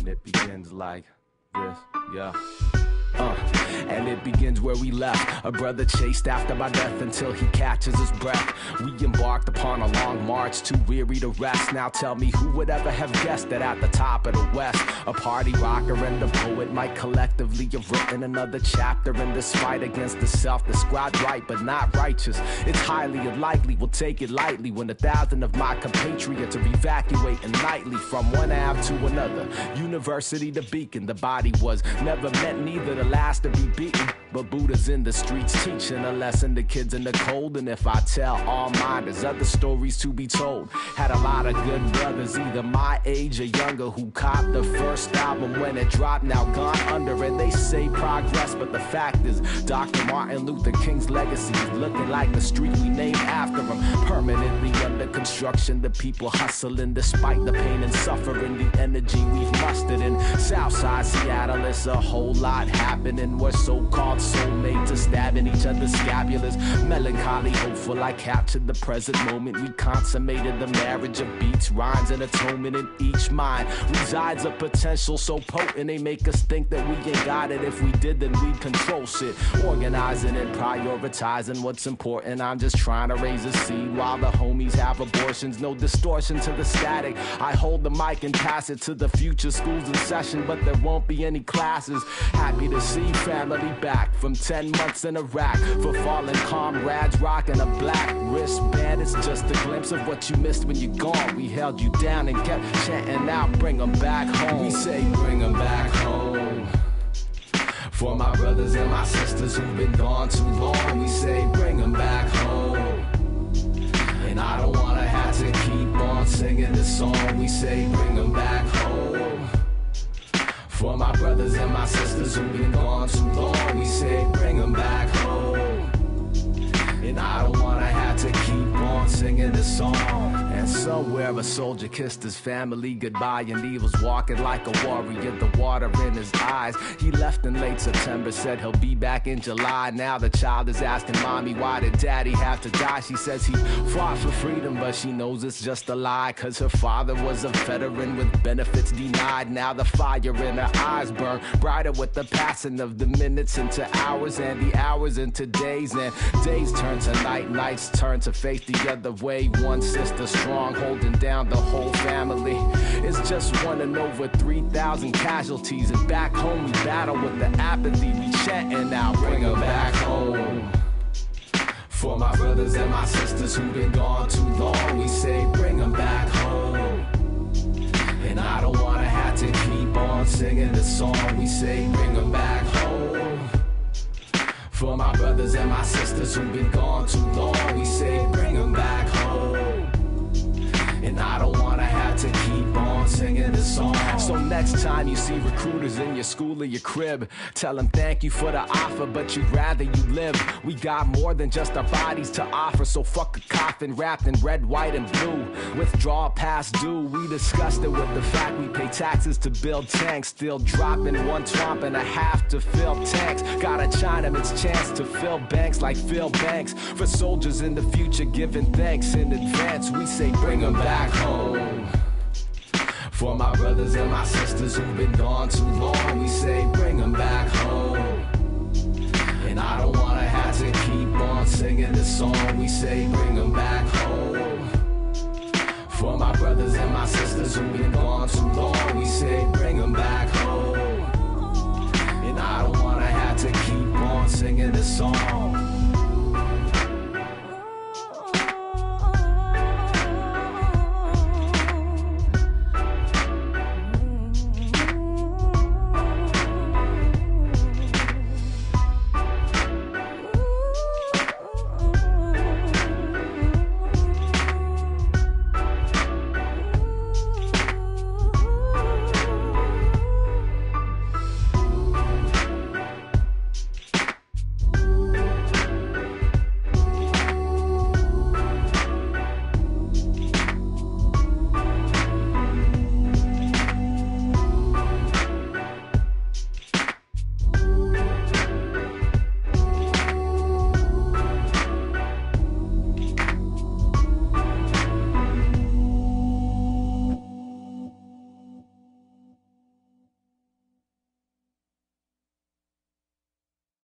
And it begins like this, yeah. And it begins where we left. A brother chased after my death until he catches his breath. We embarked upon a long march, too weary to rest. Now tell me, who would ever have guessed that at the top of the West, a party rocker and a poet might collectively have written another chapter in this fight against the self, described right but not righteous. It's highly unlikely we'll take it lightly when 1,000 of my compatriots are evacuating nightly from one Ave to another, university to Beacon. The body was never meant neither to last or be beaten, but Buddha's in the streets teaching a lesson to kids in the cold. And if I tell all mine, there's other stories to be told. Had a lot of good brothers, either my age or younger, who copped the first album when it dropped, now gone under. And they say progress, but the fact is Dr. Martin Luther King's legacy is looking like the street we named after him, permanently under construction. The people hustling despite the pain and suffering, the energy we've mustered in Southside Seattle. It's a whole lot happening. We're so-called soulmates are stabbing each other's scapulars. Melancholy, hopeful, I captured the present moment. We consummated the marriage of beats, rhymes, and atonement. In each mind resides a potential so potent they make us think that we ain't got it. If we did, then we'd control shit. Organizing and prioritizing what's important. I'm just trying to raise a seed while the homies have abortions. No distortion to the static. I hold the mic and pass it to the future schools in session, but there won't be any classes. Happy to see family back from 10 months in Iraq, for fallen comrades rocking a black wristband. It's just a glimpse of what you missed when you're gone. We held you down and kept chanting out, bring them back home. We say bring them back home. For my brothers and my sisters who've been gone too long, we say bring them back home. And I don't wanna have to keep on singing this song. We say bring them back home. For my brothers and my sisters who've been gone too long, we say bring them back home. And I don't wanna have to keep on singing this song. And somewhere a soldier kissed his family goodbye, and he was walking like a warrior, the water in his eyes. He left in late September, said he'll be back in July. Now the child is asking mommy, why did daddy have to die? She says he fought for freedom, but she knows it's just a lie, cause her father was a veteran with benefits denied. Now the fire in her eyes burn brighter with the passing of the minutes into hours, and the hours into days, and days turn to night, nights turn to face the other way. One sister strong, holding down the whole family. It's just one in over 3,000 casualties, and back home we battle with the apathy. We chanting now, bring them back home. For my brothers and my sisters who've been gone too long, we say bring them back home. And I don't wanna have to keep on singing this song. We say bring them back home. For my brothers and my sisters who've been gone too long, we say bring them back home. And I don't wanna have to keep on singing this song. So next time you see recruiters in your school or your crib, tell them thank you for the offer, but you'd rather you live. We got more than just our bodies to offer, so fuck a coffin wrapped in red, white, and blue. Withdrawal past due, we discussed it with the fact we pay taxes to build tanks, still dropping 1 twomp and a half to fill tanks. Got a Chinaman's chance to fill banks like Phil Banks. For soldiers in the future giving thanks in advance, we say bring them back home. For my brothers and my sisters who've been gone too long, we say bring them back home. And I don't wanna have to keep on singing this song. We say bring them back home. For my brothers and my sisters who've been gone too long, we say bring them back home. And I don't wanna have